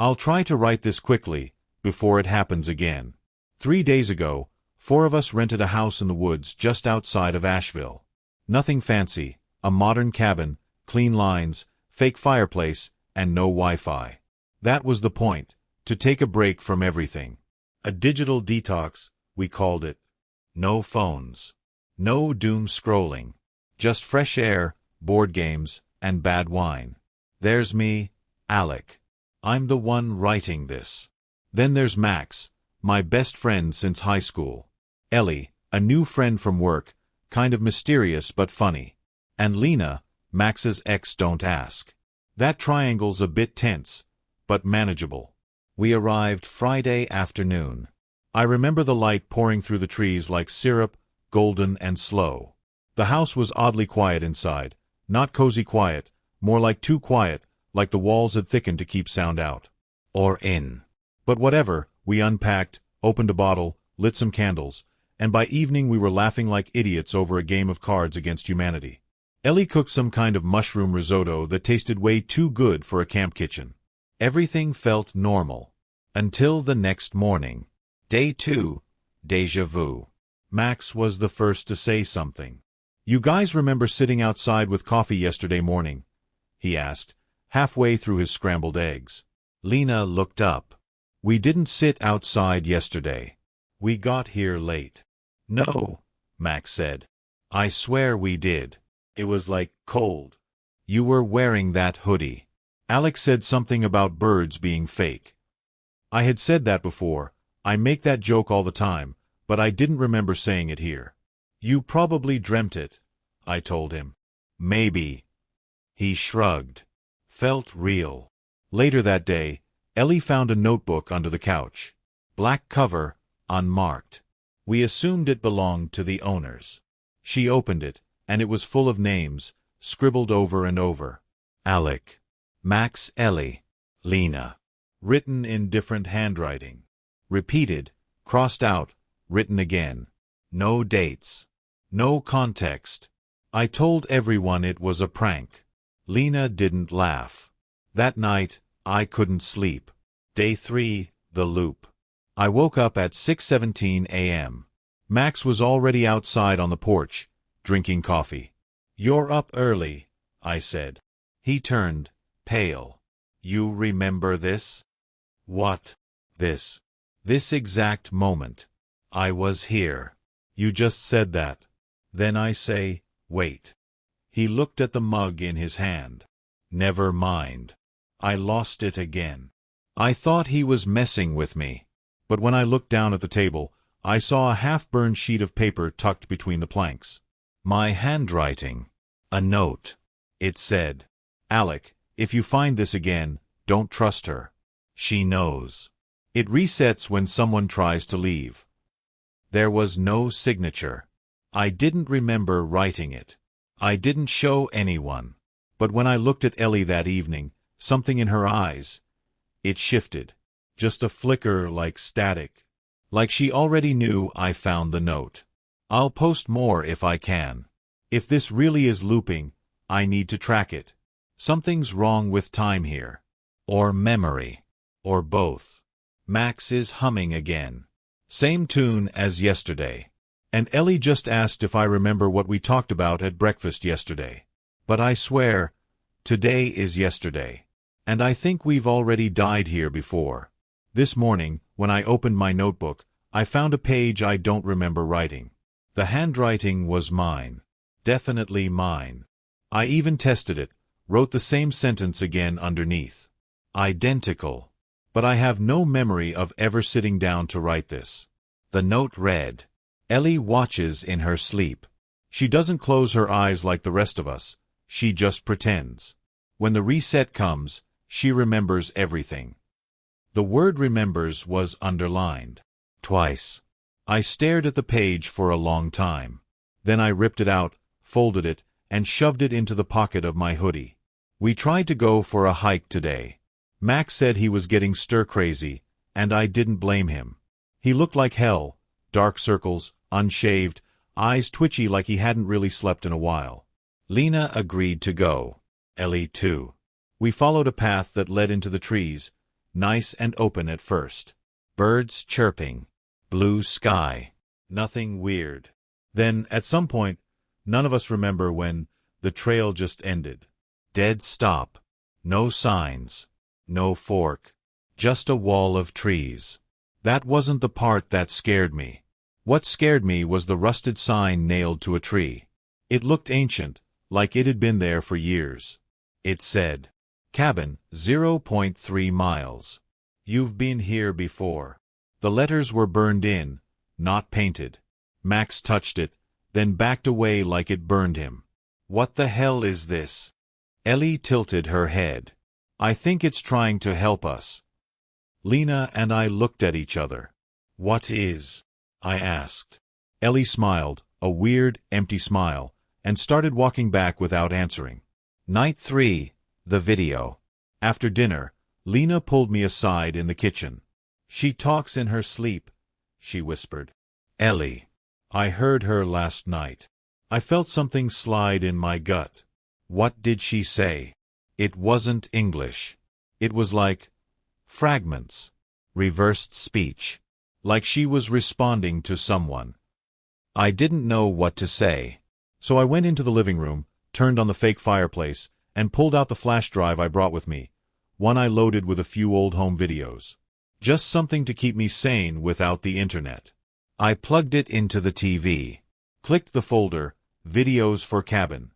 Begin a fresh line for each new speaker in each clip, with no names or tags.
I'll try to write this quickly, before it happens again. 3 days ago, 4 of us rented a house in the woods just outside of Asheville. Nothing fancy, a modern cabin, clean lines, fake fireplace, and no Wi-Fi. That was the point, to take a break from everything. A digital detox, we called it. No phones. No doom scrolling. Just fresh air, board games, and bad wine. There's me, Alec. I'm the one writing this. Then there's Max, my best friend since high school. Ellie, a new friend from work, kind of mysterious but funny. And Lena, Max's ex don't ask. That triangle's a bit tense, but manageable. We arrived Friday afternoon. I remember the light pouring through the trees like syrup, golden and slow. The house was oddly quiet inside, not cozy quiet, more like too quiet, like the walls had thickened to keep sound out. Or in. But whatever, we unpacked, opened a bottle, lit some candles, and by evening we were laughing like idiots over a game of cards against humanity. Ellie cooked some kind of mushroom risotto that tasted way too good for a camp kitchen. Everything felt normal. Until the next morning. Day 2. Déjà vu. Max was the first to say something. "You guys remember sitting outside with coffee yesterday morning?" he asked, halfway through his scrambled eggs. Lena looked up. "We didn't sit outside yesterday. We got here late." "No," Max said. "I swear we did. It was like cold. You were wearing that hoodie." Alec said something about birds being fake. I had said that before. I make that joke all the time, but I didn't remember saying it here. "You probably dreamt it," I told him. "Maybe." He shrugged. Felt real. Later that day, Ellie found a notebook under the couch. Black cover, unmarked. We assumed it belonged to the owners. She opened it, and it was full of names, scribbled over and over. Alec. Max, Ellie. Lena. Written in different handwriting. Repeated, crossed out, written again. No dates. No context. I told everyone it was a prank. Lena didn't laugh. That night, I couldn't sleep. Day 3, the loop. I woke up at 6:17 a.m. Max was already outside on the porch, drinking coffee. "You're up early," I said. He turned, pale. "You remember this?" "What?" "This. This exact moment. I was here. You just said that." Then I say, "Wait." He looked at the mug in his hand. "Never mind. I lost it again." I thought he was messing with me. But when I looked down at the table, I saw a half-burned sheet of paper tucked between the planks. My handwriting. A note. It said, "Alec, if you find this again, don't trust her. She knows. It resets when someone tries to leave." There was no signature. I didn't remember writing it. I didn't show anyone. But when I looked at Ellie that evening, something in her eyes, it shifted. Just a flicker like static. Like she already knew I found the note. I'll post more if I can. If this really is looping, I need to track it. Something's wrong with time here. Or memory. Or both. Max is humming again. Same tune as yesterday. And Ellie just asked if I remember what we talked about at breakfast yesterday. But I swear, today is yesterday. And I think we've already died here before. This morning, when I opened my notebook, I found a page I don't remember writing. The handwriting was mine. Definitely mine. I even tested it, wrote the same sentence again underneath. Identical. But I have no memory of ever sitting down to write this. The note read, "Ellie watches in her sleep. She doesn't close her eyes like the rest of us. She just pretends. When the reset comes, she remembers everything." The word remembers was underlined. Twice. I stared at the page for a long time. Then I ripped it out, folded it, and shoved it into the pocket of my hoodie. We tried to go for a hike today. Max said he was getting stir-crazy, and I didn't blame him. He looked like hell, dark circles, unshaved, eyes twitchy like he hadn't really slept in a while. Lena agreed to go. Ellie too. We followed a path that led into the trees, nice and open at first. Birds chirping. Blue sky. Nothing weird. Then, at some point, none of us remember when, the trail just ended. Dead stop. No signs. No fork. Just a wall of trees. That wasn't the part that scared me. What scared me was the rusted sign nailed to a tree. It looked ancient, like it had been there for years. It said, "Cabin, 0.3 miles. You've been here before." The letters were burned in, not painted. Max touched it, then backed away like it burned him. "What the hell is this?" Ellie tilted her head. "I think it's trying to help us." Lena and I looked at each other. "What is?" I asked. Ellie smiled, a weird, empty smile, and started walking back without answering. Night 3, the video. After dinner, Lena pulled me aside in the kitchen. "She talks in her sleep," she whispered. "Ellie, I heard her last night. I felt something slide in my gut." "What did she say?" "It wasn't English. It was like fragments. Reversed speech. Like she was responding to someone." I didn't know what to say. So I went into the living room, turned on the fake fireplace, and pulled out the flash drive I brought with me, one I loaded with a few old home videos. Just something to keep me sane without the internet. I plugged it into the TV. Clicked the folder, Videos for Cabin.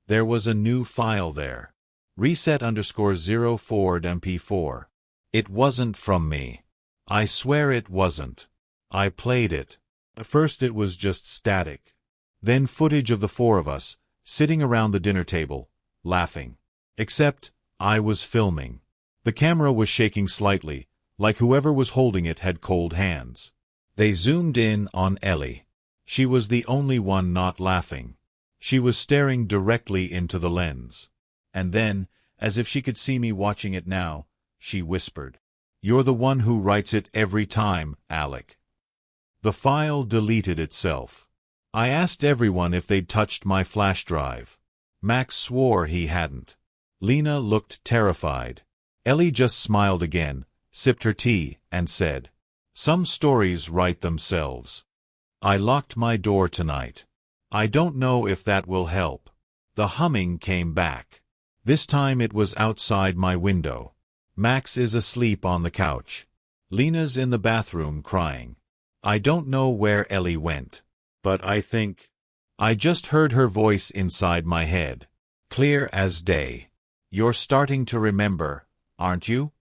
There was a new file there. Reset_04.mp4. It wasn't from me. I swear it wasn't. I played it. At first it was just static. Then footage of the four of us, sitting around the dinner table, laughing. Except, I was filming. The camera was shaking slightly, like whoever was holding it had cold hands. They zoomed in on Ellie. She was the only one not laughing. She was staring directly into the lens. And then, as if she could see me watching it now, she whispered, "You're the one who writes it every time, Alec." The file deleted itself. I asked everyone if they'd touched my flash drive. Max swore he hadn't. Lena looked terrified. Ellie just smiled again, sipped her tea, and said, "Some stories write themselves." I locked my door tonight. I don't know if that will help. The humming came back. This time it was outside my window. Max is asleep on the couch. Lena's in the bathroom crying. I don't know where Ellie went. But I think I just heard her voice inside my head. Clear as day. "You're starting to remember, aren't you?"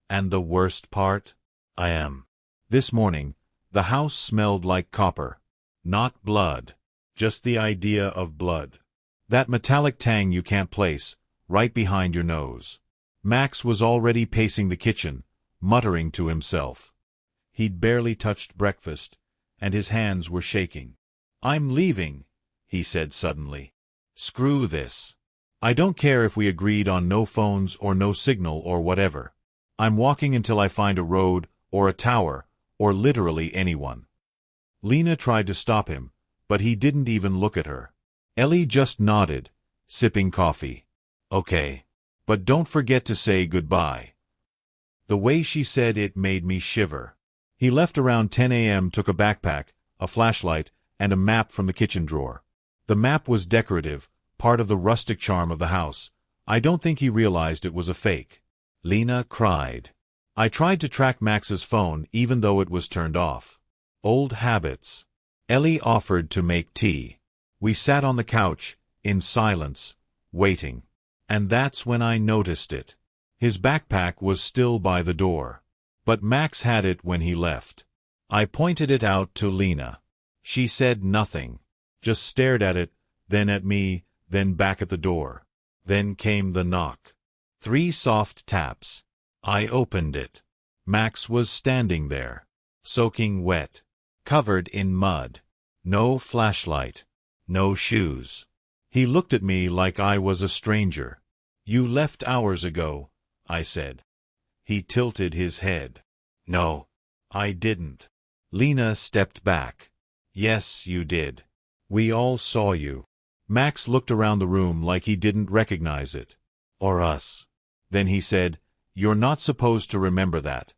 And the worst part? I am. This morning, the house smelled like copper. Not blood. Just the idea of blood. That metallic tang you can't place, right behind your nose. Max was already pacing the kitchen, muttering to himself. He'd barely touched breakfast, and his hands were shaking. "I'm leaving," he said suddenly. "Screw this. I don't care if we agreed on no phones or no signal or whatever. I'm walking until I find a road, or a tower, or literally anyone." Lena tried to stop him, but he didn't even look at her. Ellie just nodded, sipping coffee. "Okay. But don't forget to say goodbye." The way she said it made me shiver. He left around 10 a.m., took a backpack, a flashlight, and a map from the kitchen drawer. The map was decorative, part of the rustic charm of the house. I don't think he realized it was a fake. Lena cried. I tried to track Max's phone even though it was turned off. Old habits. Ellie offered to make tea. We sat on the couch, in silence, waiting. And that's when I noticed it. His backpack was still by the door. But Max had it when he left. I pointed it out to Lena. She said nothing, just stared at it, then at me, then back at the door. Then came the knock. 3 soft taps. I opened it. Max was standing there, soaking wet, covered in mud. No flashlight. No shoes. He looked at me like I was a stranger. "You left hours ago," I said. He tilted his head. "No, I didn't." Lena stepped back. "Yes, you did. We all saw you." Max looked around the room like he didn't recognize it. Or us. Then he said, "You're not supposed to remember that,"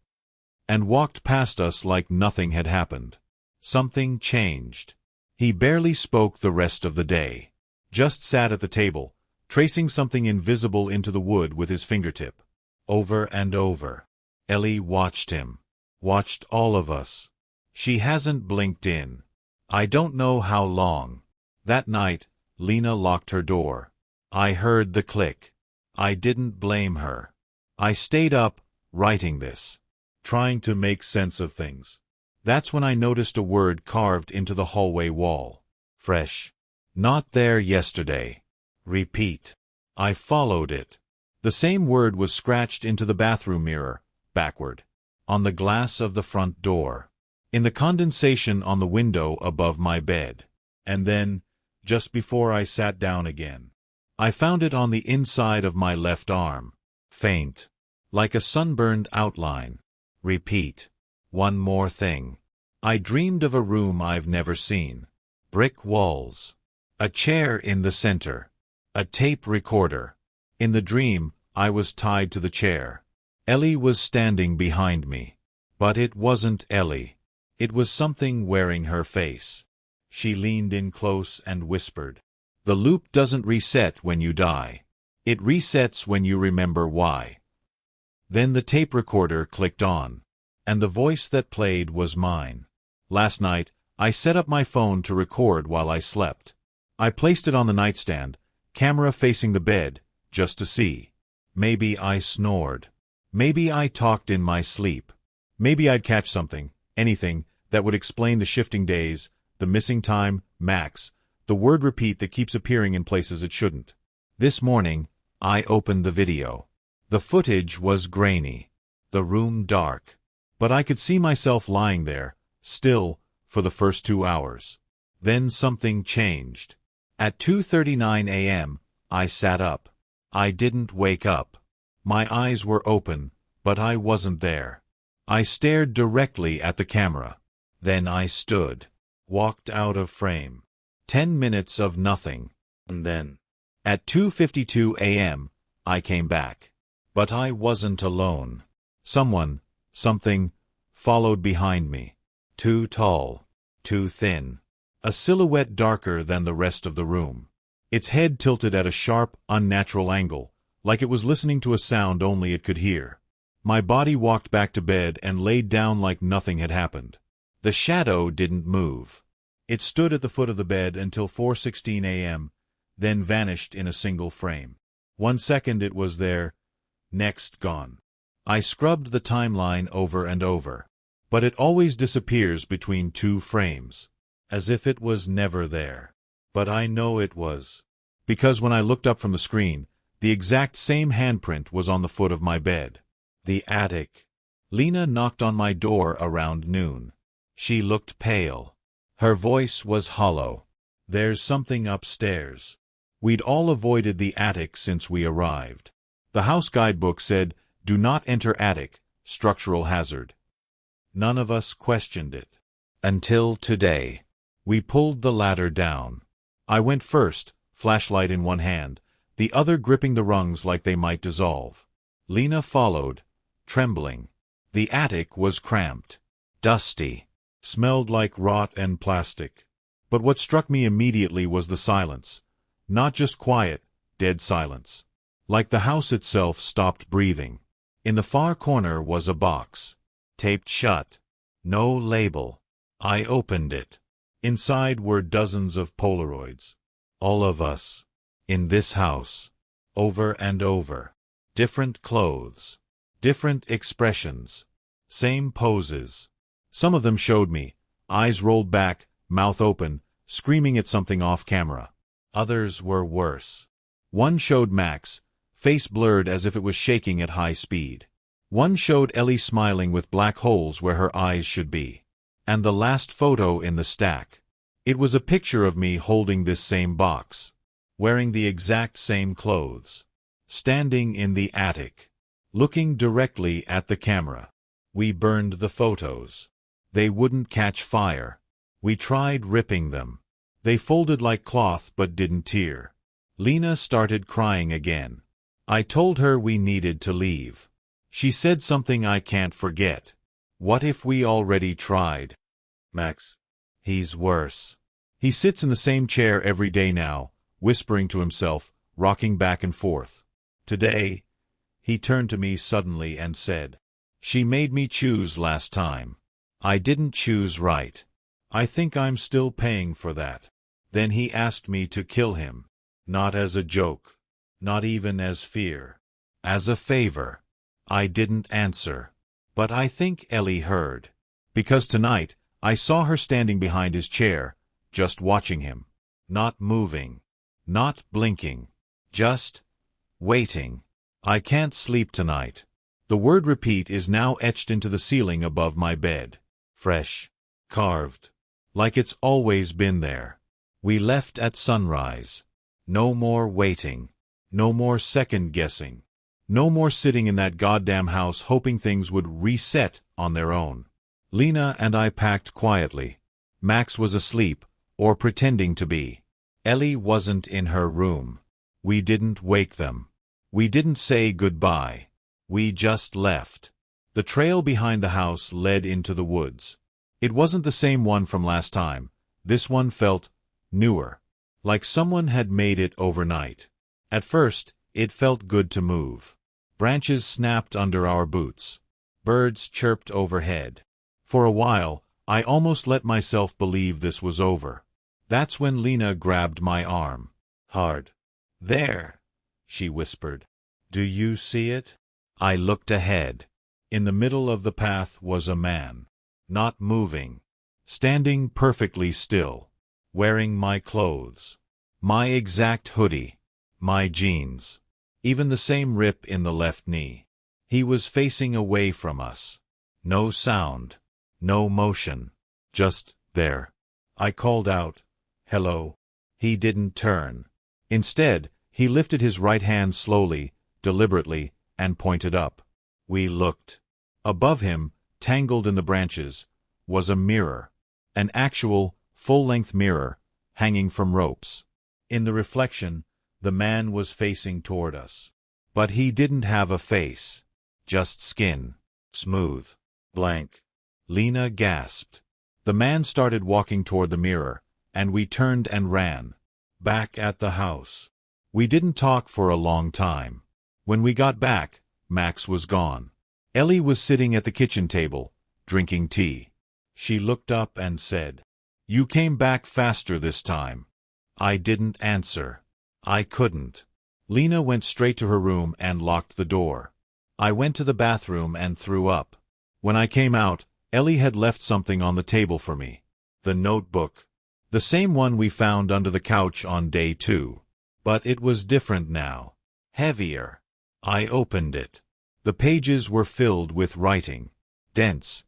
and walked past us like nothing had happened. Something changed. He barely spoke the rest of the day. Just sat at the table, tracing something invisible into the wood with his fingertip. Over and over. Ellie watched him. Watched all of us. She hasn't blinked in I don't know how long. That night, Lena locked her door. I heard the click. I didn't blame her. I stayed up, writing this, trying to make sense of things. That's when I noticed a word carved into the hallway wall. Fresh. Not there yesterday. Repeat. I followed it. The same word was scratched into the bathroom mirror, backward, on the glass of the front door, in the condensation on the window above my bed. And then, just before I sat down again, I found it on the inside of my left arm. Faint. Like a sunburned outline. Repeat. One more thing. I dreamed of a room I've never seen. Brick walls. A chair in the center. A tape recorder. In the dream, I was tied to the chair. Ellie was standing behind me. But it wasn't Ellie. It was something wearing her face. She leaned in close and whispered, "The loop doesn't reset when you die. It resets when you remember why." Then the tape recorder clicked on, and the voice that played was mine. Last night, I set up my phone to record while I slept. I placed it on the nightstand, camera facing the bed, just to see. Maybe I snored. Maybe I talked in my sleep. Maybe I'd catch something, anything, that would explain the shifting days, the missing time, Max, the word repeat that keeps appearing in places it shouldn't. This morning, I opened the video. The footage was grainy, the room dark, but I could see myself lying there, still, for the first 2 hours. Then something changed. At 2:39 a.m., I sat up. I didn't wake up. My eyes were open, but I wasn't there. I stared directly at the camera. Then I stood, walked out of frame. 10 minutes of nothing. And then, at 2:52 a.m., I came back. But I wasn't alone. Someone, something, followed behind me. Too tall, too thin. A silhouette darker than the rest of the room. Its head tilted at a sharp, unnatural angle, like it was listening to a sound only it could hear. My body walked back to bed and laid down like nothing had happened. The shadow didn't move. It stood at the foot of the bed until 4:16 a.m., then vanished in a single frame. 1 second it was there, next gone. I scrubbed the timeline over and over, but it always disappears between 2 frames, as if it was never there. But I know it was, because when I looked up from the screen, the exact same handprint was on the foot of my bed. The attic. Lena knocked on my door around noon. She looked pale. Her voice was hollow. "There's something upstairs." We'd all avoided the attic since we arrived. The house guidebook said, "Do not enter attic, structural hazard." None of us questioned it. Until today. We pulled the ladder down. I went first, flashlight in one hand, the other gripping the rungs like they might dissolve. Lena followed, trembling. The attic was cramped, dusty, smelled like rot and plastic. But what struck me immediately was the silence. Not just quiet, dead silence. Like the house itself stopped breathing. In the far corner was a box, taped shut. No label. I opened it. Inside were dozens of Polaroids. All of us. In this house. Over and over. Different clothes. Different expressions. Same poses. Some of them showed me, eyes rolled back, mouth open, screaming at something off camera. Others were worse. One showed Max, face blurred as if it was shaking at high speed. One showed Ellie smiling with black holes where her eyes should be. And the last photo in the stack. It was a picture of me holding this same box, wearing the exact same clothes, standing in the attic, looking directly at the camera. We burned the photos. They wouldn't catch fire. We tried ripping them. They folded like cloth but didn't tear. Lena started crying again. I told her we needed to leave. She said something I can't forget. What if we already tried? Max. He's worse. He sits in the same chair every day now, whispering to himself, rocking back and forth. Today, he turned to me suddenly and said, "She made me choose last time. I didn't choose right. I think I'm still paying for that." Then he asked me to kill him. Not as a joke. Not even as fear. As a favor. I didn't answer. But I think Ellie heard. Because tonight, I saw her standing behind his chair, just watching him. Not moving. Not blinking. Just waiting. I can't sleep tonight. The word repeat is now etched into the ceiling above my bed. Fresh. Carved. Like it's always been there. We left at sunrise. No more waiting. No more second-guessing. No more sitting in that goddamn house hoping things would reset on their own. Lena and I packed quietly. Max was asleep, or pretending to be. Ellie wasn't in her room. We didn't wake them. We didn't say goodbye. We just left. The trail behind the house led into the woods. It wasn't the same one from last time. This one felt newer. Like someone had made it overnight. At first, it felt good to move. Branches snapped under our boots. Birds chirped overhead. For a while, I almost let myself believe this was over. That's when Lena grabbed my arm. Hard. "There," she whispered. "Do you see it?" I looked ahead. In the middle of the path was a man. Not moving. Standing perfectly still. Wearing my clothes. My exact hoodie. My jeans. Even the same rip in the left knee. He was facing away from us. No sound. No motion. Just there. I called out, "Hello." He didn't turn. Instead, he lifted his right hand slowly, deliberately, and pointed up. We looked. Above him, tangled in the branches, was a mirror. An actual, full-length mirror, hanging from ropes. In the reflection, the man was facing toward us. But he didn't have a face. Just skin. Smooth. Blank. Lena gasped. The man started walking toward the mirror, and we turned and ran. Back at the house. We didn't talk for a long time. When we got back, Max was gone. Ellie was sitting at the kitchen table, drinking tea. She looked up and said, "You came back faster this time." I didn't answer. I couldn't. Lena went straight to her room and locked the door. I went to the bathroom and threw up. When I came out, Ellie had left something on the table for me. The notebook. The same one we found under the couch on day 2. But it was different now. Heavier. I opened it. The pages were filled with writing. Dense.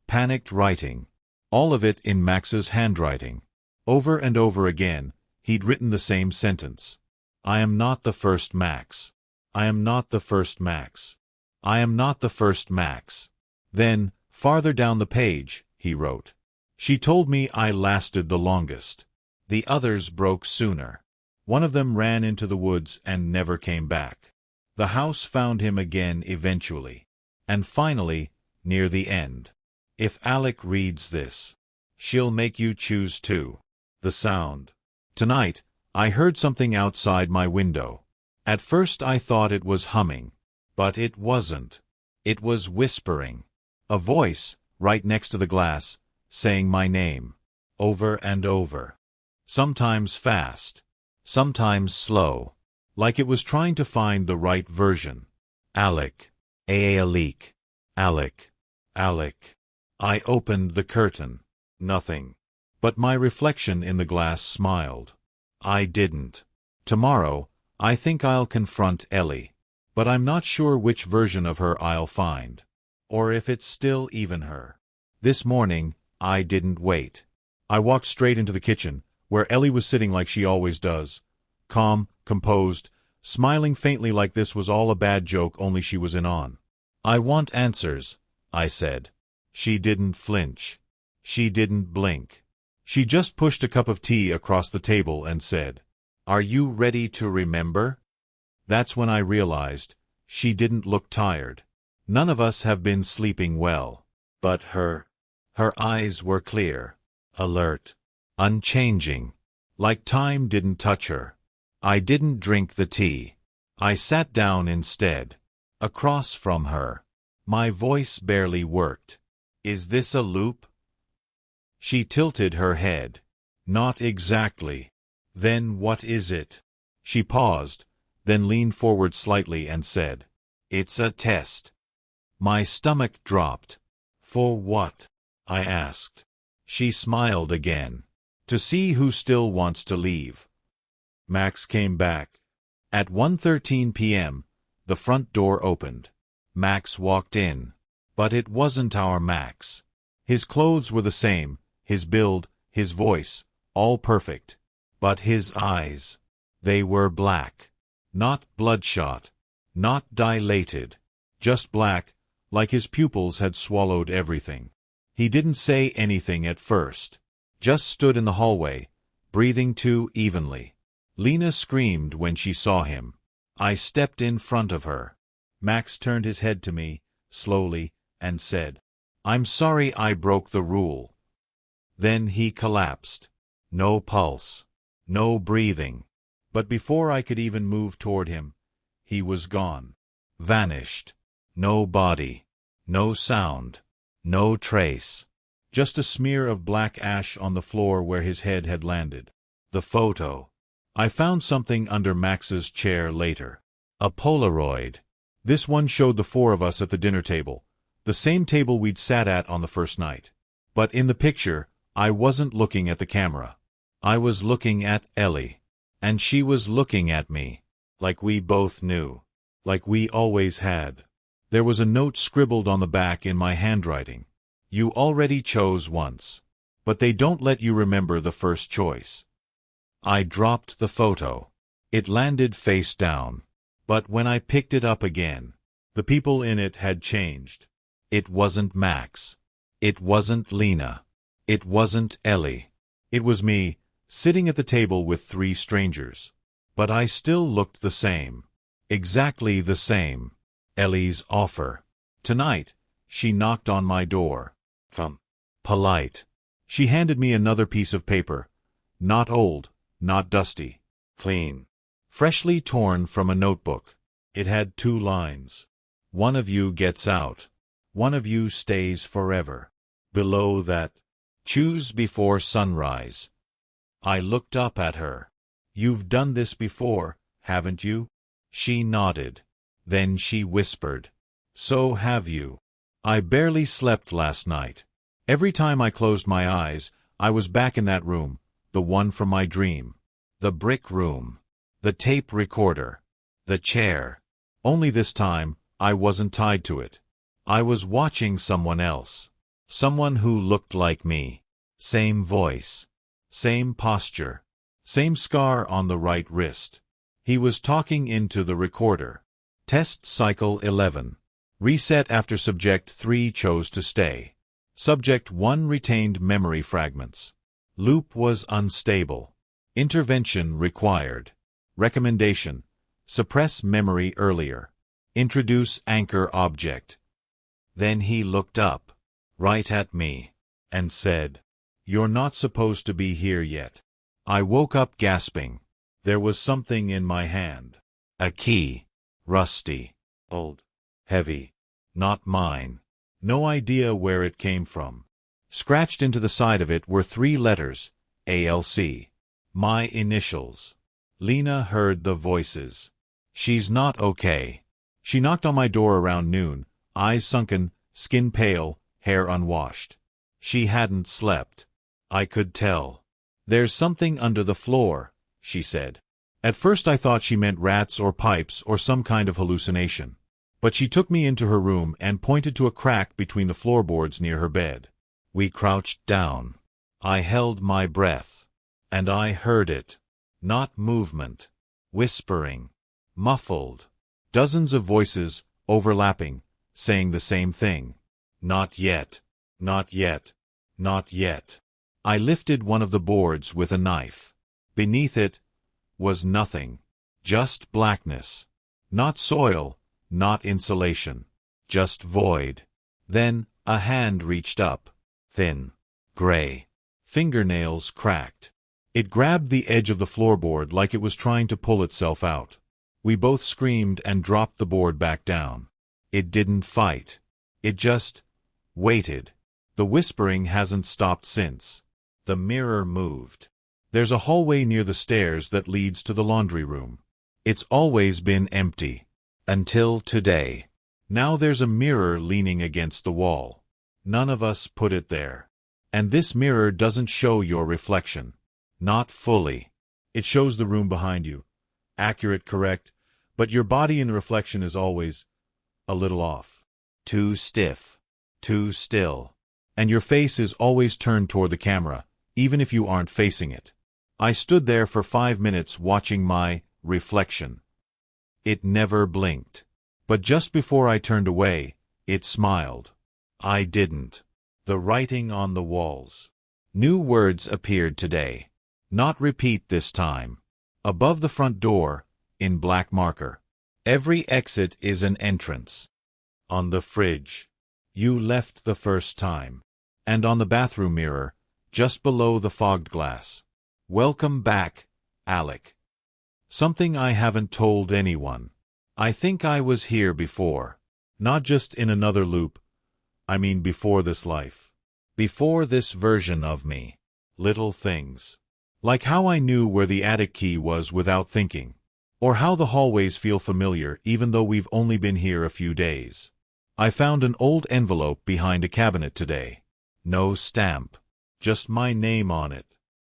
Panicked writing. All of it in Max's handwriting. Over and over again, he'd written the same sentence. "I am not the first Max. I am not the first Max. I am not the first Max." Then, farther down the page, he wrote, "She told me I lasted the longest. The others broke sooner. One of them ran into the woods and never came back. The house found him again eventually. And finally, near the end. If Alec reads this, she'll make you choose too." The sound. Tonight, I heard something outside my window. At first I thought it was humming. But it wasn't. It was whispering. A voice, right next to the glass, saying my name. Over and over. Sometimes fast. Sometimes slow. Like it was trying to find the right version. Alec. Alec. Alec. Alec. I opened the curtain. Nothing. But my reflection in the glass smiled. I didn't. Tomorrow, I think I'll confront Ellie. But I'm not sure which version of her I'll find. Or if it's still even her. This morning, I didn't wait. I walked straight into the kitchen, where Ellie was sitting like she always does. Calm, composed, smiling faintly like this was all a bad joke only she was in on. "I want answers," I said. She didn't flinch. She didn't blink. She just pushed a cup of tea across the table and said, "Are you ready to remember?" That's when I realized she didn't look tired. None of us have been sleeping well. But her eyes were clear, alert, unchanging, like time didn't touch her. I didn't drink the tea. I sat down instead, across from her. My voice barely worked. Is this a loop? She tilted her head. Not exactly. Then what is it? She paused, then leaned forward slightly and said, It's a test. My stomach dropped. For what? I asked. She smiled again. To see who still wants to leave. Max came back. At 1:13 p.m., the front door opened. Max walked in. But it wasn't our Max. His clothes were the same, his build, his voice, all perfect. But his eyes, they were black. Not bloodshot, not dilated. Just black, like his pupils had swallowed everything. He didn't say anything at first. Just stood in the hallway, breathing too evenly. Lena screamed when she saw him. I stepped in front of her. Max turned his head to me, slowly, and said, I'm sorry I broke the rule. Then he collapsed. No pulse. No breathing. But before I could even move toward him, he was gone. Vanished. No body. No sound. No trace. Just a smear of black ash on the floor where his head had landed. The photo. I found something under Max's chair later. A Polaroid. This one showed the four of us at the dinner table, the same table we'd sat at on the first night. But in the picture, I wasn't looking at the camera. I was looking at Ellie. And she was looking at me. Like we both knew. Like we always had. There was a note scribbled on the back in my handwriting. You already chose once. But they don't let you remember the first choice. I dropped the photo. It landed face down. But when I picked it up again, the people in it had changed. It wasn't Max. It wasn't Lena. It wasn't Ellie. It was me, sitting at the table with 3 strangers. But I still looked the same. Exactly the same. Ellie's offer. Tonight, she knocked on my door. Come. Polite. She handed me another piece of paper. Not old, not dusty. Clean. Freshly torn from a notebook. It had 2 lines. One of you gets out. One of you stays forever. Below that, choose before sunrise. I looked up at her. You've done this before, haven't you? She nodded. Then she whispered. So have you. I barely slept last night. Every time I closed my eyes, I was back in that room, the one from my dream. The brick room. The tape recorder. The chair. Only this time, I wasn't tied to it. I was watching someone else. Someone who looked like me. Same voice. Same posture. Same scar on the right wrist. He was talking into the recorder. Test cycle 11. Reset after subject 3 chose to stay. Subject 1 retained memory fragments. Loop was unstable. Intervention required. Recommendation: suppress memory earlier. Introduce anchor object. Then he looked up, right at me, and said, You're not supposed to be here yet. I woke up gasping. There was something in my hand. A key. Rusty. Old. Heavy. Not mine. No idea where it came from. Scratched into the side of it were 3 letters, ALC. My initials. Lena heard the voices. She's not okay. She knocked on my door around noon, eyes sunken, skin pale, hair unwashed. She hadn't slept. I could tell. There's something under the floor, she said. At first I thought she meant rats or pipes or some kind of hallucination. But she took me into her room and pointed to a crack between the floorboards near her bed. We crouched down. I held my breath. And I heard it. Not movement. Whispering. Muffled. Dozens of voices, overlapping, saying the same thing. Not yet. Not yet. Not yet. I lifted one of the boards with a knife. Beneath it was nothing. Just blackness. Not soil, not insulation. Just void. Then, a hand reached up. Thin. Gray. Fingernails cracked. It grabbed the edge of the floorboard like it was trying to pull itself out. We both screamed and dropped the board back down. It didn't fight. It just waited. The whispering hasn't stopped since. The mirror moved. There's a hallway near the stairs that leads to the laundry room. It's always been empty. Until today. Now there's a mirror leaning against the wall. None of us put it there. And this mirror doesn't show your reflection. Not fully. It shows the room behind you. Accurate, correct, but your body in the reflection is always a little off. Too stiff. Too still. And your face is always turned toward the camera, even if you aren't facing it. I stood there for 5 minutes watching my reflection. It never blinked. But just before I turned away, it smiled. I didn't. The writing on the walls. New words appeared today. Not repeat this time. Above the front door, in black marker. Every exit is an entrance. On the fridge. You left the first time. And on the bathroom mirror, just below the fogged glass. Welcome back, Alec. Something I haven't told anyone. I think I was here before. Not just in another loop. I mean before this life. Before this version of me. Little things. Like how I knew where the attic key was without thinking. Or how the hallways feel familiar even though we've only been here a few days. I found an old envelope behind a cabinet today. No stamp. Just my name on it.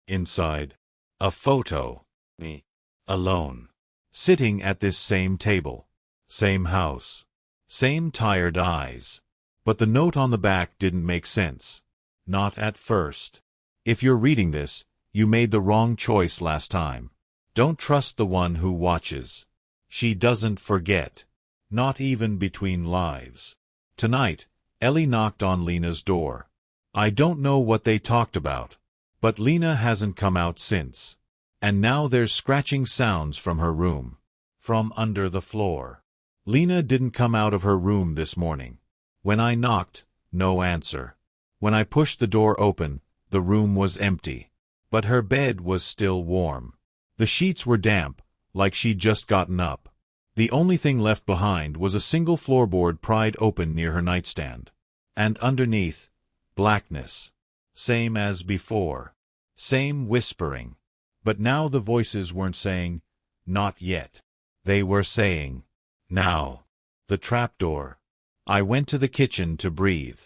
Inside. A photo. Me. Alone. Sitting at this same table. Same house. Same tired eyes. But the note on the back didn't make sense. Not at first. If you're reading this, you made the wrong choice last time. Don't trust the one who watches. She doesn't forget. Not even between lives. Tonight, Ellie knocked on Lena's door. I don't know what they talked about. But Lena hasn't come out since. And now there's scratching sounds from her room. From under the floor. Lena didn't come out of her room this morning. When I knocked, no answer. When I pushed the door open, the room was empty. But her bed was still warm. The sheets were damp, like she'd just gotten up. The only thing left behind was a single floorboard pried open near her nightstand. And underneath, blackness. Same as before. Same whispering. But now the voices weren't saying, "Not yet." They were saying, "Now." The trapdoor. I went to the kitchen to breathe.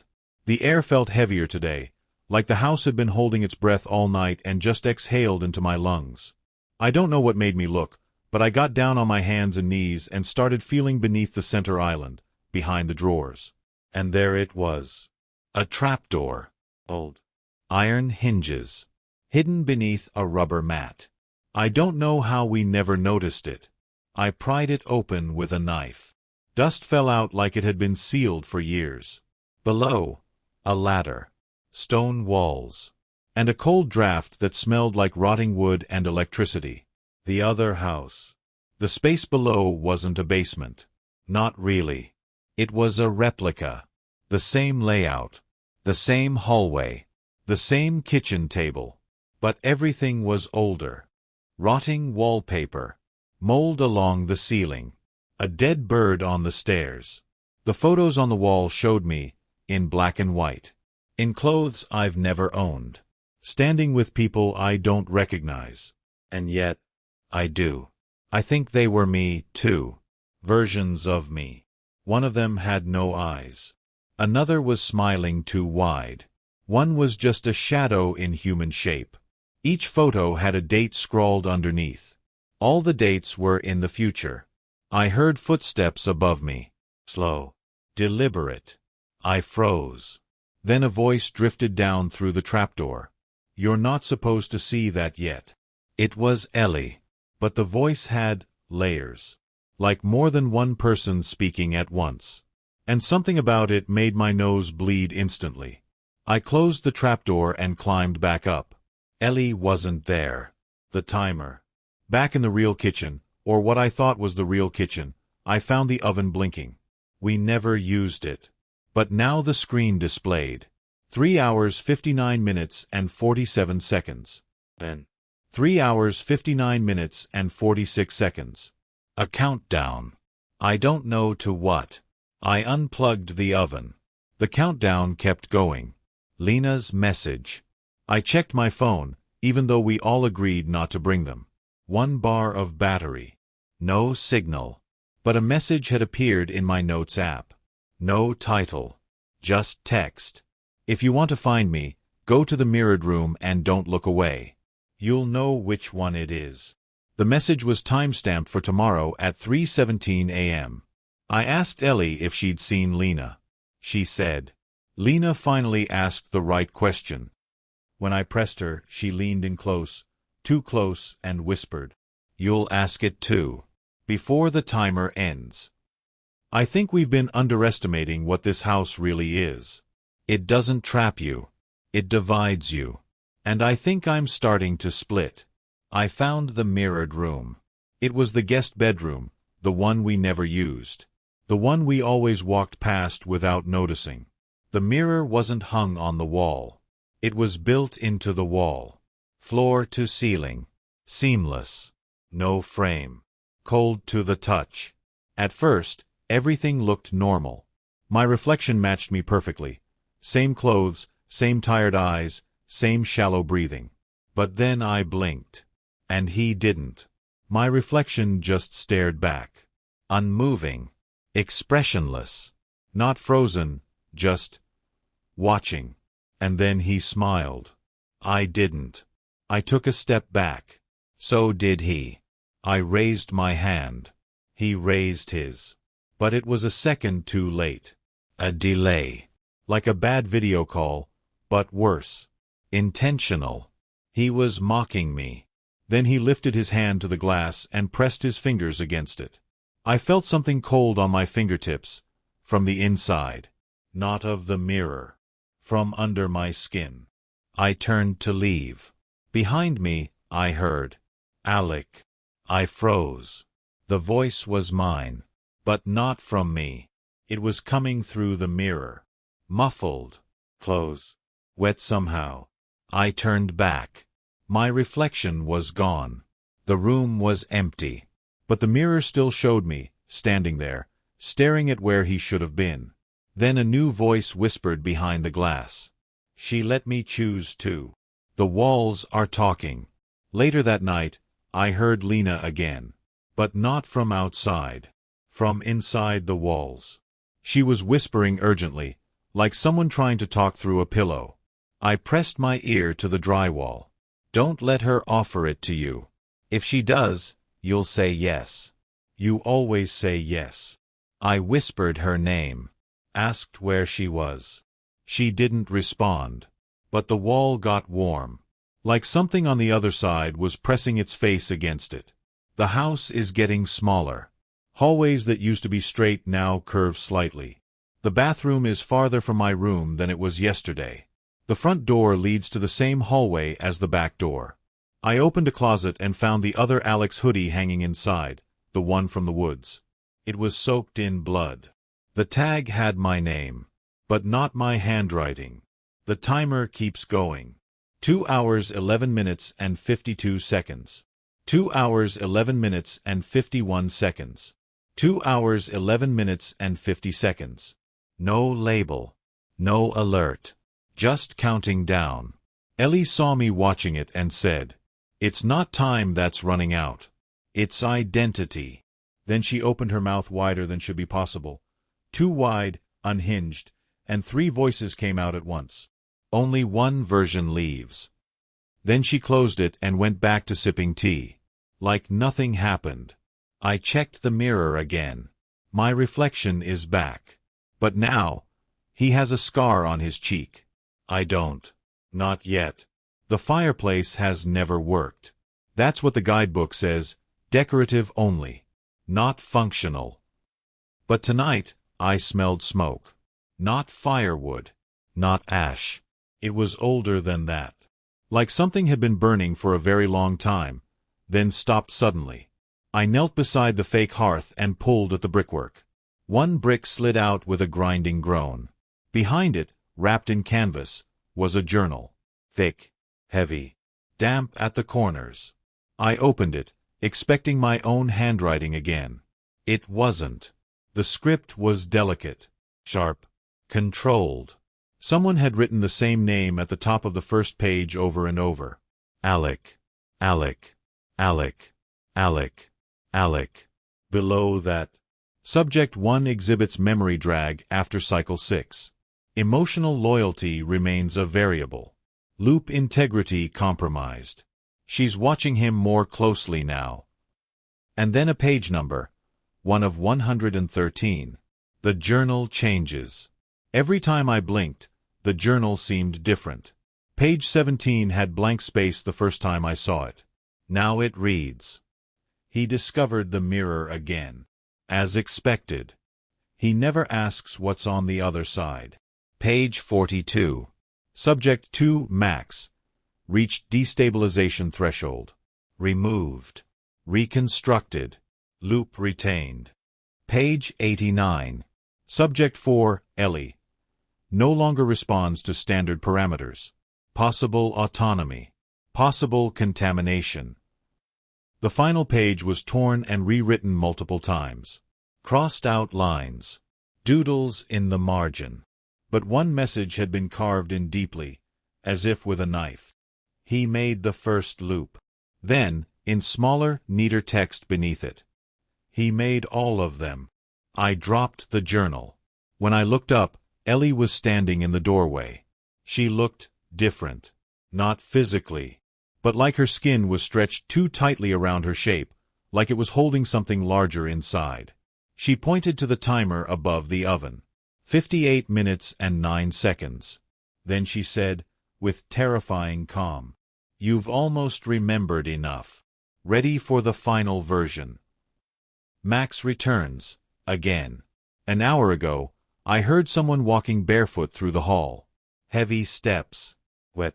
The air felt heavier today, like the house had been holding its breath all night and just exhaled into my lungs. I don't know what made me look, but I got down on my hands and knees and started feeling beneath the center island, behind the drawers. And there it was. A trapdoor. Old. Iron hinges. Hidden beneath a rubber mat. I don't know how we never noticed it. I pried it open with a knife. Dust fell out like it had been sealed for years. Below, a ladder. Stone walls. And a cold draft that smelled like rotting wood and electricity. The other house. The space below wasn't a basement. Not really. It was a replica. The same layout. The same hallway. The same kitchen table. But everything was older. Rotting wallpaper. Mold along the ceiling. A dead bird on the stairs. The photos on the wall showed me, in black and white. In clothes I've never owned. Standing with people I don't recognize. And yet, I do. I think they were me, too. Versions of me. One of them had no eyes. Another was smiling too wide. One was just a shadow in human shape. Each photo had a date scrawled underneath. All the dates were in the future. I heard footsteps above me. Slow. Deliberate. I froze. Then a voice drifted down through the trapdoor. "You're not supposed to see that yet." It was Ellie. But the voice had layers. Like more than one person speaking at once. And something about it made my nose bleed instantly. I closed the trapdoor and climbed back up. Ellie wasn't there. The timer. Back in the real kitchen, or what I thought was the real kitchen, I found the oven blinking. We never used it. But now the screen displayed 3 hours 59 minutes and 47 seconds. Then 3 hours 59 minutes and 46 seconds. A countdown. I don't know to what. I unplugged the oven. The countdown kept going. Lena's message. I checked my phone, even though we all agreed not to bring them. 1 bar of battery. No signal. But a message had appeared in my notes app. No title. Just text. If you want to find me, go to the mirrored room and don't look away. You'll know which one it is. The message was timestamped for tomorrow at 3:17 a.m. I asked Ellie if she'd seen Lena. She said. Lena finally asked the right question. When I pressed her, she leaned in close, too close, and whispered, "You'll ask it too. Before the timer ends." I think we've been underestimating what this house really is. It doesn't trap you. It divides you. And I think I'm starting to split. I found the mirrored room. It was the guest bedroom, the one we never used. The one we always walked past without noticing. The mirror wasn't hung on the wall. It was built into the wall. Floor to ceiling. Seamless. No frame. Cold to the touch. At first, everything looked normal. My reflection matched me perfectly. Same clothes, same tired eyes, same shallow breathing. But then I blinked. And he didn't. My reflection just stared back. Unmoving. Expressionless. Not frozen, just watching. And then he smiled. I didn't. I took a step back. So did he. I raised my hand. He raised his. But it was a second too late. A delay. Like a bad video call, but worse. Intentional. He was mocking me. Then he lifted his hand to the glass and pressed his fingers against it. I felt something cold on my fingertips, from the inside. Not of the mirror. From under my skin. I turned to leave. Behind me, I heard, "Alec." I froze. The voice was mine. But not from me. It was coming through the mirror. Muffled. Close. Wet somehow. I turned back. My reflection was gone. The room was empty. But the mirror still showed me, standing there, staring at where he should have been. Then a new voice whispered behind the glass. She let me choose too. The walls are talking. Later that night, I heard Lena again. But not from outside. From inside the walls. She was whispering urgently, like someone trying to talk through a pillow. I pressed my ear to the drywall. Don't let her offer it to you. If she does, you'll say yes. You always say yes. I whispered her name. Asked where she was. She didn't respond. But the wall got warm. Like something on the other side was pressing its face against it. The house is getting smaller. Hallways that used to be straight now curve slightly. The bathroom is farther from my room than it was yesterday. The front door leads to the same hallway as the back door. I opened a closet and found the other Alec's hoodie hanging inside, the one from the woods. It was soaked in blood. The tag had my name, but not my handwriting. The timer keeps going. 2 hours 11 minutes and 52 seconds. 2 hours 11 minutes and 51 seconds. 2 hours 11 minutes and 50 seconds. No label. No alert. Just counting down. Ellie saw me watching it and said, "It's not time that's running out. It's identity." Then she opened her mouth wider than should be possible. Too wide, unhinged, and 3 voices came out at once. Only one version leaves. Then she closed it and went back to sipping tea. Like nothing happened. I checked the mirror again. My reflection is back. But now, he has a scar on his cheek. I don't. Not yet. The fireplace has never worked. That's what the guidebook says, decorative only. Not functional. But tonight, I smelled smoke. Not firewood. Not ash. It was older than that. Like something had been burning for a very long time, then stopped suddenly. I knelt beside the fake hearth and pulled at the brickwork. One brick slid out with a grinding groan. Behind it, wrapped in canvas, was a journal. Thick, heavy, damp at the corners. I opened it, expecting my own handwriting again. It wasn't. The script was delicate, sharp, controlled. Someone had written the same name at the top of the first page over and over. Alec, Alec, Alec, Alec, Alec. Below that, Subject 1 exhibits memory drag after cycle 6. Emotional loyalty remains a variable. Loop integrity compromised. She's watching him more closely now. And then a page number, one of 113. The journal changes. Every time I blinked, the journal seemed different. Page 17 had blank space the first time I saw it. Now it reads, "He discovered the mirror again. As expected. He never asks what's on the other side." Page 42. Subject 2 Max. Reached destabilization threshold. Removed. Reconstructed. Loop retained. Page 89. Subject 4 Ellie. No longer responds to standard parameters. Possible autonomy. Possible contamination. The final page was torn and rewritten multiple times. Crossed out lines. Doodles in the margin. But one message had been carved in deeply, as if with a knife. He made the first loop. Then, in smaller, neater text beneath it, he made all of them. I dropped the journal. When I looked up, Ellie was standing in the doorway. She looked different. Not physically, but like her skin was stretched too tightly around her shape, like it was holding something larger inside. She pointed to the timer above the oven. 58 minutes and 9 seconds. Then she said, with terrifying calm, "You've almost remembered enough. Ready for the final version." Max returns, again. An hour ago, I heard someone walking barefoot through the hall. Heavy steps. Wet.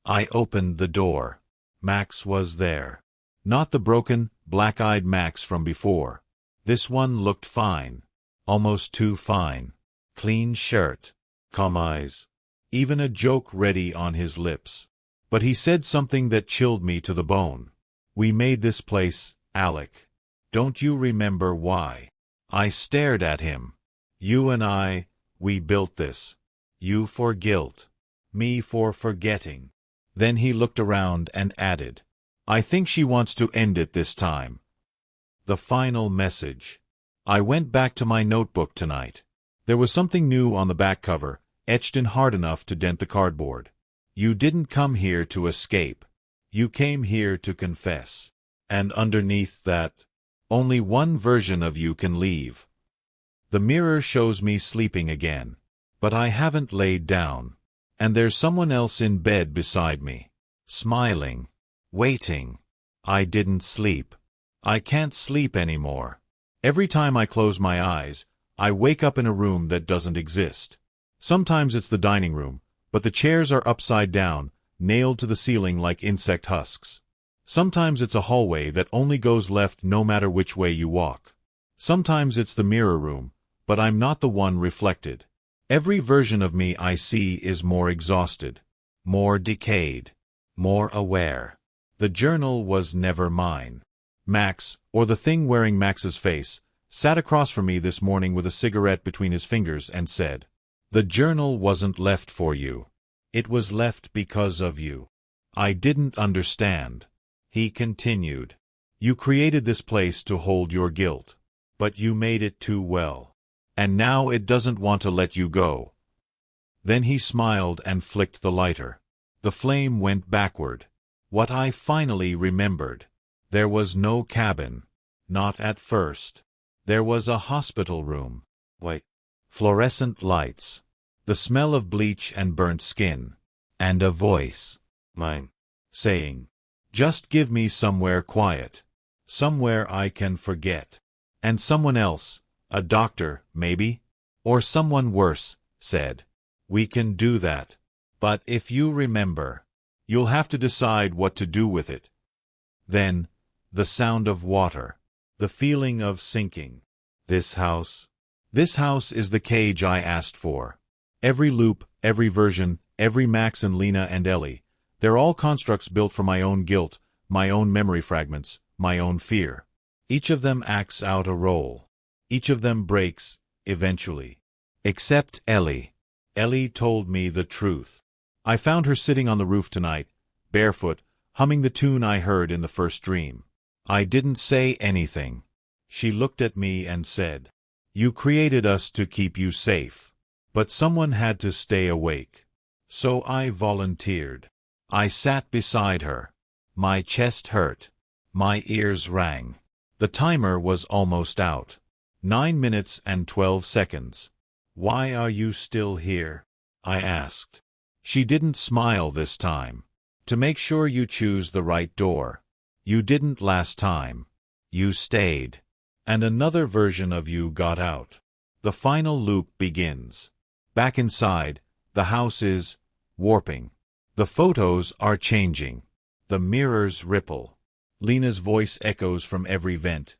I opened the door. Max was there. Not the broken, black-eyed Max from before. This one looked fine. Almost too fine. Clean shirt. Calm eyes. Even a joke ready on his lips. But he said something that chilled me to the bone. "We made this place, Alec. Don't you remember why?" I stared at him. "You and I, we built this. You for guilt. Me for forgetting." Then he looked around and added, "I think she wants to end it this time." The final message. I went back to my notebook tonight. There was something new on the back cover, etched in hard enough to dent the cardboard. "You didn't come here to escape. You came here to confess." And underneath that, "Only one version of you can leave." The mirror shows me sleeping again. But I haven't laid down. And there's someone else in bed beside me. Smiling. Waiting. I didn't sleep. I can't sleep anymore. Every time I close my eyes, I wake up in a room that doesn't exist. Sometimes it's the dining room, but the chairs are upside down, nailed to the ceiling like insect husks. Sometimes it's a hallway that only goes left no matter which way you walk. Sometimes it's the mirror room, but I'm not the one reflected. Every version of me I see is more exhausted, more decayed, more aware. The journal was never mine. Max, or the thing wearing Max's face, sat across from me this morning with a cigarette between his fingers and said, "The journal wasn't left for you. It was left because of you." I didn't understand. He continued, "You created this place to hold your guilt. But you made it too well. And now it doesn't want to let you go." Then he smiled and flicked the lighter. The flame went backward. What I finally remembered. There was no cabin. Not at first. There was a hospital room. White. Fluorescent lights. The smell of bleach and burnt skin. And a voice. Mine. Saying, "Just give me somewhere quiet. Somewhere I can forget." And someone else, a doctor, maybe, or someone worse, said, "We can do that. But if you remember, you'll have to decide what to do with it." Then, the sound of water, the feeling of sinking. This house, This house is the cage I asked for. Every loop, every version, every Max and Lena and Ellie, they're all constructs built for my own guilt, my own memory fragments, my own fear. Each of them acts out a role. Each of them breaks, eventually. Except Ellie. Ellie told me the truth. I found her sitting on the roof tonight, barefoot, humming the tune I heard in the first dream. I didn't say anything. She looked at me and said, "You created us to keep you safe. But someone had to stay awake. So I volunteered." I sat beside her. My chest hurt. My ears rang. The timer was almost out. 9 minutes and 12 seconds. "Why are you still here?" I asked. She didn't smile this time. "To make sure you choose the right door. You didn't last time. You stayed. And another version of you got out. The final loop begins. Back inside, the house is warping. The photos are changing. The mirrors ripple. Lena's voice echoes from every vent.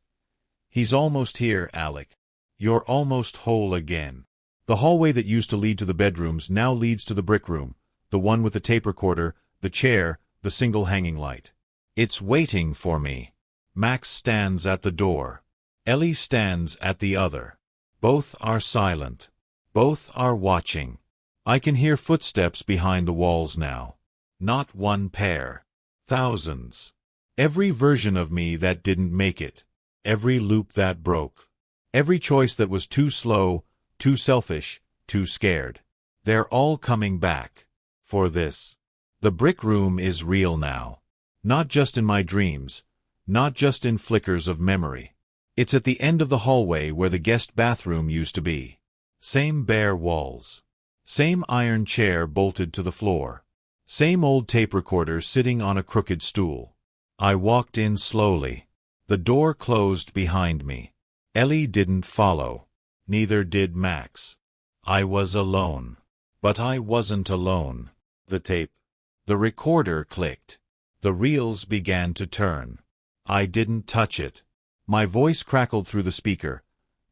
"He's almost here, Alec. You're almost whole again." The hallway that used to lead to the bedrooms now leads to the brick room, the one with the tape recorder, the chair, the single hanging light. It's waiting for me. Max stands at the door. Ellie stands at the other. Both are silent. Both are watching. I can hear footsteps behind the walls now. Not one pair. Thousands. Every version of me that didn't make it. Every loop that broke. Every choice that was too slow, too selfish, too scared. They're all coming back. For this. The brick room is real now. Not just in my dreams. Not just in flickers of memory. It's at the end of the hallway where the guest bathroom used to be. Same bare walls. Same iron chair bolted to the floor. Same old tape recorder sitting on a crooked stool. I walked in slowly. The door closed behind me. Ellie didn't follow. Neither did Max. I was alone. But I wasn't alone. The tape. The recorder clicked. The reels began to turn. I didn't touch it. My voice crackled through the speaker.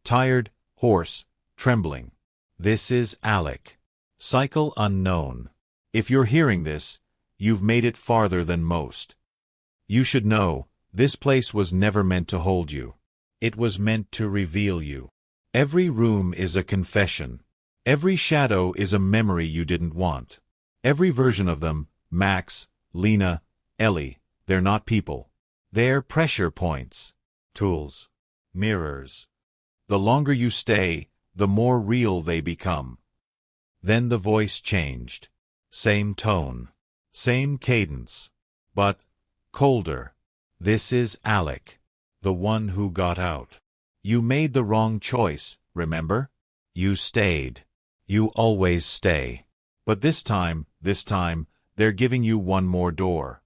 Tired, hoarse, trembling. "This is Alec. Cycle unknown. If you're hearing this, you've made it farther than most. You should know, this place was never meant to hold you. It was meant to reveal you. Every room is a confession. Every shadow is a memory you didn't want. Every version of them, Max, Lena, Ellie, they're not people. They're pressure points. Tools. Mirrors. The longer you stay, the more real they become." Then the voice changed. Same tone. Same cadence. But colder. "This is Alec. The one who got out. You made the wrong choice, remember? You stayed. You always stay. But this time, they're giving you one more door.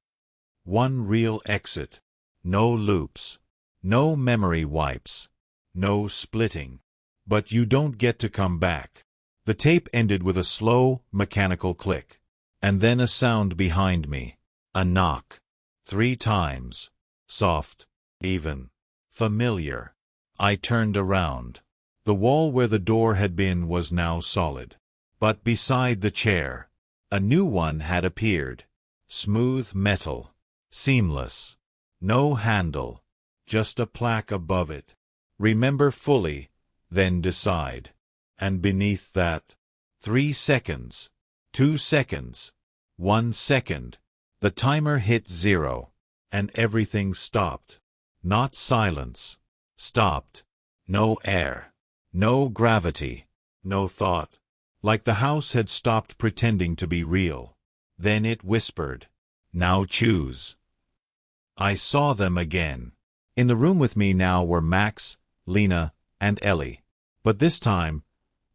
One real exit. No loops. No memory wipes. No splitting. But you don't get to come back." The tape ended with a slow, mechanical click. And then a sound behind me. A knock. 3 times. Soft. Even. Familiar. I turned around. The wall where the door had been was now solid. But beside the chair, a new one had appeared. Smooth metal. Seamless. No handle. Just a plaque above it. "Remember fully, then decide." And beneath that, 3 seconds. 2 seconds. 1 second. The timer hit 0. And everything stopped. Not silence. Stopped. No air. No gravity. No thought. Like the house had stopped pretending to be real. Then it whispered, "Now choose." I saw them again. In the room with me now were Max, Lena, and Ellie. But this time,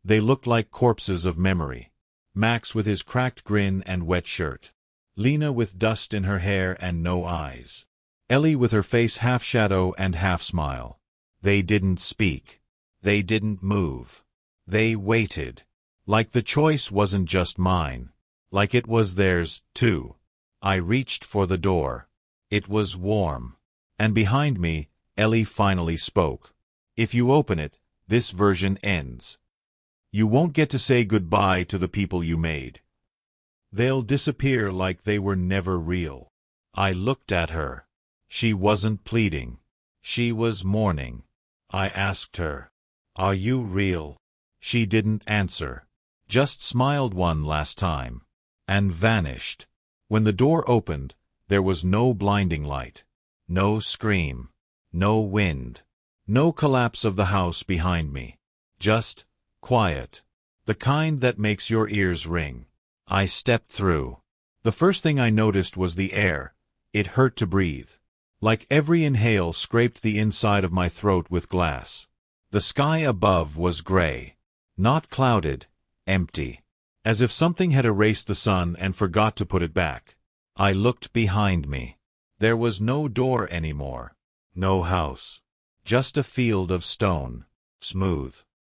they looked like corpses of memory. Max with his cracked grin and wet shirt. Lena with dust in her hair and no eyes. Ellie with her face half shadow and half smile. They didn't speak. They didn't move. They waited. Like the choice wasn't just mine. Like it was theirs, too. I reached for the door. It was warm. And behind me, Ellie finally spoke. "If you open it, this version ends. You won't get to say goodbye to the people you made. They'll disappear like they were never real. I looked at her. She wasn't pleading. She was mourning. I asked her, "Are you real?" She didn't answer. Just smiled one last time. And vanished. When the door opened, there was no blinding light. No scream. No wind. No collapse of the house behind me. Just quiet. The kind that makes your ears ring. I stepped through. The first thing I noticed was the air. It hurt to breathe. Like every inhale scraped the inside of my throat with glass. The sky above was gray. Not clouded, empty. As if something had erased the sun and forgot to put it back. I looked behind me. There was no door anymore. No house. Just a field of stone. Smooth.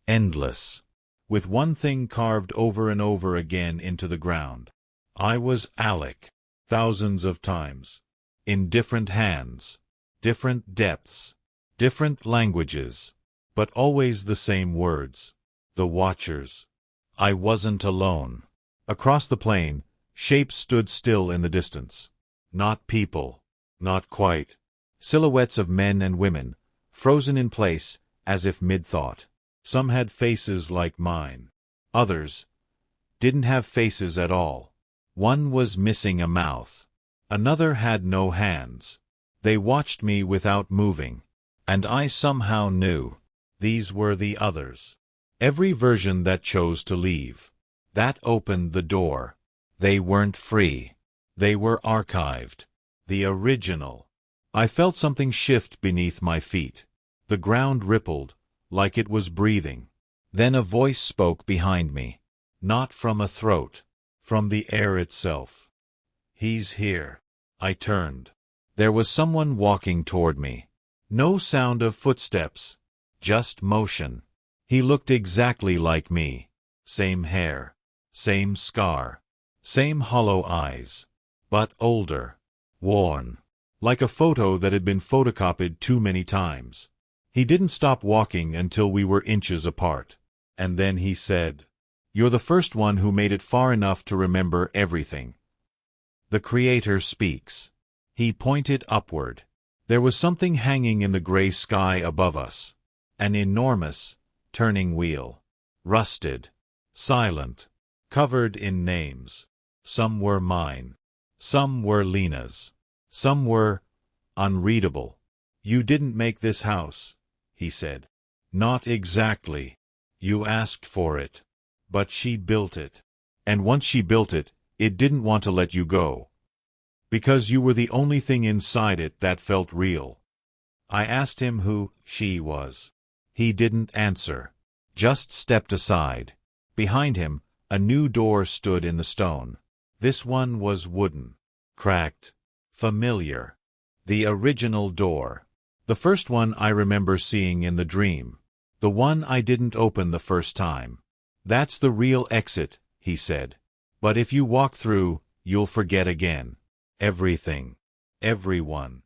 Endless. With one thing carved over and over again into the ground. I was Alec. Thousands of times. In different hands. Different depths. Different languages. But always the same words. The Watchers. I wasn't alone. Across the plain, shapes stood still in the distance. Not people. Not quite. Silhouettes of men and women, frozen in place, as if mid-thought. Some had faces like mine. Others didn't have faces at all. One was missing a mouth. Another had no hands. They watched me without moving. And I somehow knew. These were the others. Every version that chose to leave. That opened the door. They weren't free. They were archived. The original. I felt something shift beneath my feet. The ground rippled, like it was breathing. Then a voice spoke behind me. Not from a throat. From the air itself. "He's here." I turned. There was someone walking toward me. No sound of footsteps. Just motion. He looked exactly like me. Same hair. Same scar. Same hollow eyes. But older. Worn. Like a photo that had been photocopied too many times. He didn't stop walking until we were inches apart. And then he said, "You're the first one who made it far enough to remember everything. The Creator speaks." He pointed upward. There was something hanging in the gray sky above us. An enormous, turning wheel. Rusted. Silent. Covered in names. Some were mine. Some were Lena's. Some were unreadable. "You didn't make this house," he said. "Not exactly. You asked for it. But she built it. And once she built it, it didn't want to let you go. Because you were the only thing inside it that felt real." I asked him who she was. He didn't answer. Just stepped aside. Behind him, a new door stood in the stone. This one was wooden. Cracked. Familiar. The original door. The first one I remember seeing in the dream. The one I didn't open the first time. "That's the real exit," he said. "But if you walk through, you'll forget again. Everything. Everyone.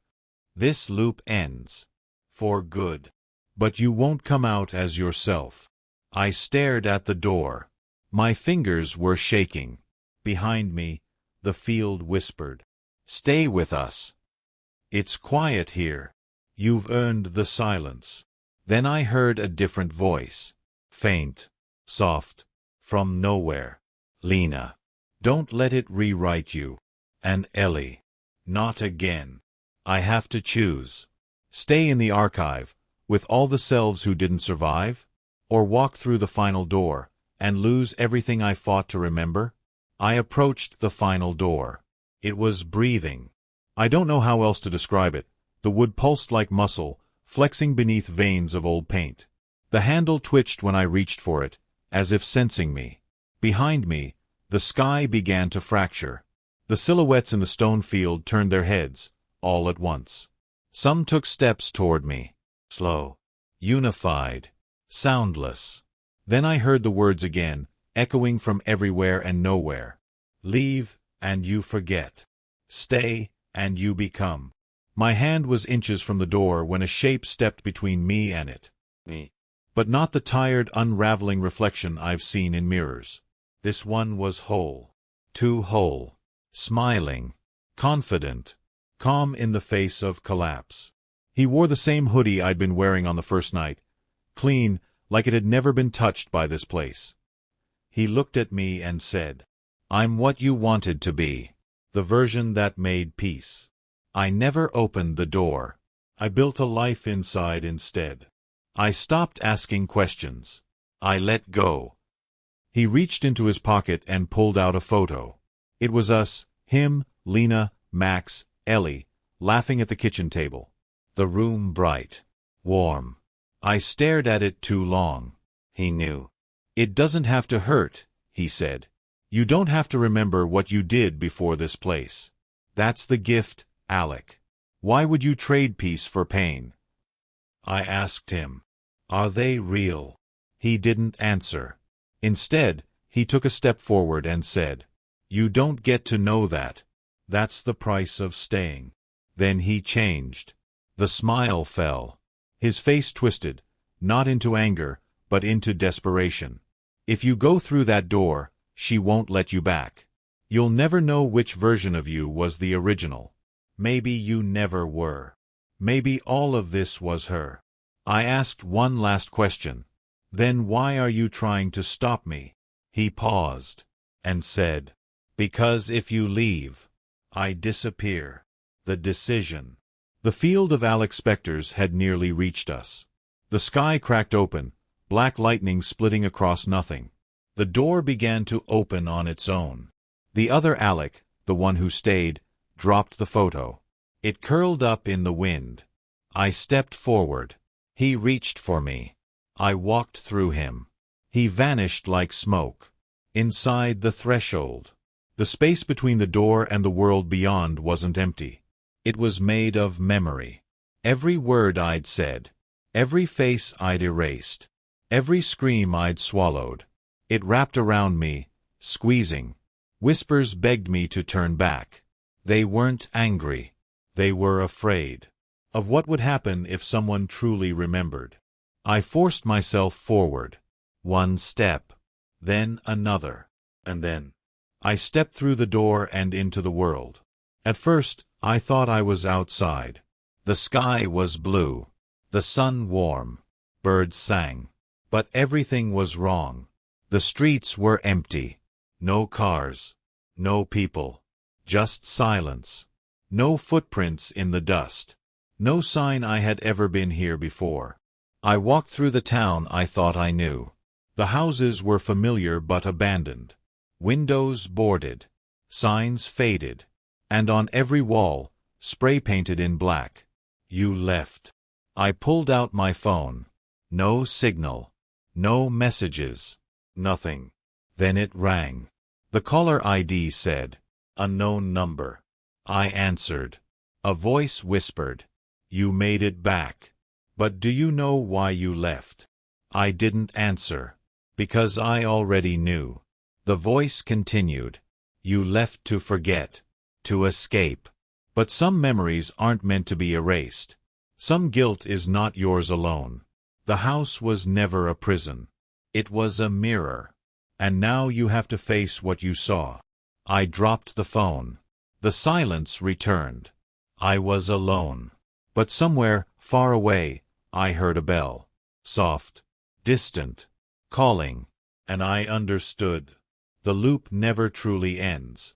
This loop ends. For good. But you won't come out as yourself." I stared at the door. My fingers were shaking. Behind me, the field whispered, "Stay with us. It's quiet here. You've earned the silence." Then I heard a different voice. Faint. Soft. From nowhere. "Lena. Don't let it rewrite you. And Ellie. Not again. I have to choose. Stay in the archive, with all the selves who didn't survive? Or walk through the final door, and lose everything I fought to remember?" I approached the final door. It was breathing. I don't know how else to describe it. The wood pulsed like muscle, flexing beneath veins of old paint. The handle twitched when I reached for it, as if sensing me. Behind me, the sky began to fracture. The silhouettes in the stone field turned their heads, all at once. Some took steps toward me. Slow. Unified. Soundless. Then I heard the words again, echoing from everywhere and nowhere. "Leave, and you forget. Stay, and you become." My hand was inches from the door when a shape stepped between me and it. Me. but not the tired, unraveling reflection I've seen in mirrors. This one was whole. Too whole. Smiling. Confident. Calm in the face of collapse. He wore the same hoodie I'd been wearing on the first night. Clean, like it had never been touched by this place. He looked at me and said, "I'm what you wanted to be. The version that made peace. I never opened the door. I built a life inside instead. I stopped asking questions. I let go." He reached into his pocket and pulled out a photo. It was us, him, Lena, Max, Ellie, laughing at the kitchen table. The room bright. Warm. I stared at it too long. He knew. "It doesn't have to hurt," he said. "You don't have to remember what you did before this place. That's the gift, Alec. Why would you trade peace for pain?" I asked him, "Are they real?" He didn't answer. Instead, he took a step forward and said, "You don't get to know that. That's the price of staying." Then he changed. The smile fell. His face twisted, not into anger, but into desperation. "If you go through that door, she won't let you back. You'll never know which version of you was the original. Maybe you never were. Maybe all of this was her." I asked one last question. "Then why are you trying to stop me?" He paused and said, "Because if you leave, I disappear." The decision. The field of Alec's specters had nearly reached us. The sky cracked open, black lightning splitting across nothing. The door began to open on its own. The other Alec, the one who stayed, dropped the photo. It curled up in the wind. I stepped forward. He reached for me. I walked through him. He vanished like smoke. Inside the threshold. The space between the door and the world beyond wasn't empty. It was made of memory. Every word I'd said. Every face I'd erased. Every scream I'd swallowed. It wrapped around me, squeezing. Whispers begged me to turn back. They weren't angry. They were afraid. Of what would happen if someone truly remembered. I forced myself forward. One step. Then another. And then I stepped through the door and into the world. At first, I thought I was outside. The sky was blue. The sun warm. Birds sang. But everything was wrong. The streets were empty. No cars. No people. Just silence. No footprints in the dust. No sign I had ever been here before. I walked through the town I thought I knew. The houses were familiar but abandoned. Windows boarded. Signs faded. And on every wall, spray-painted in black, "You left." I pulled out my phone. No signal. No messages. Nothing. Then it rang. The caller ID said, "Unknown number." I answered. A voice whispered, "You made it back. But do you know why you left?" I didn't answer. Because I already knew. The voice continued, "You left to forget. To escape. But some memories aren't meant to be erased. Some guilt is not yours alone. The house was never a prison. It was a mirror. And now you have to face what you saw." I dropped the phone. The silence returned. I was alone. But somewhere, far away, I heard a bell. Soft. Distant. Calling. And I understood. The loop never truly ends.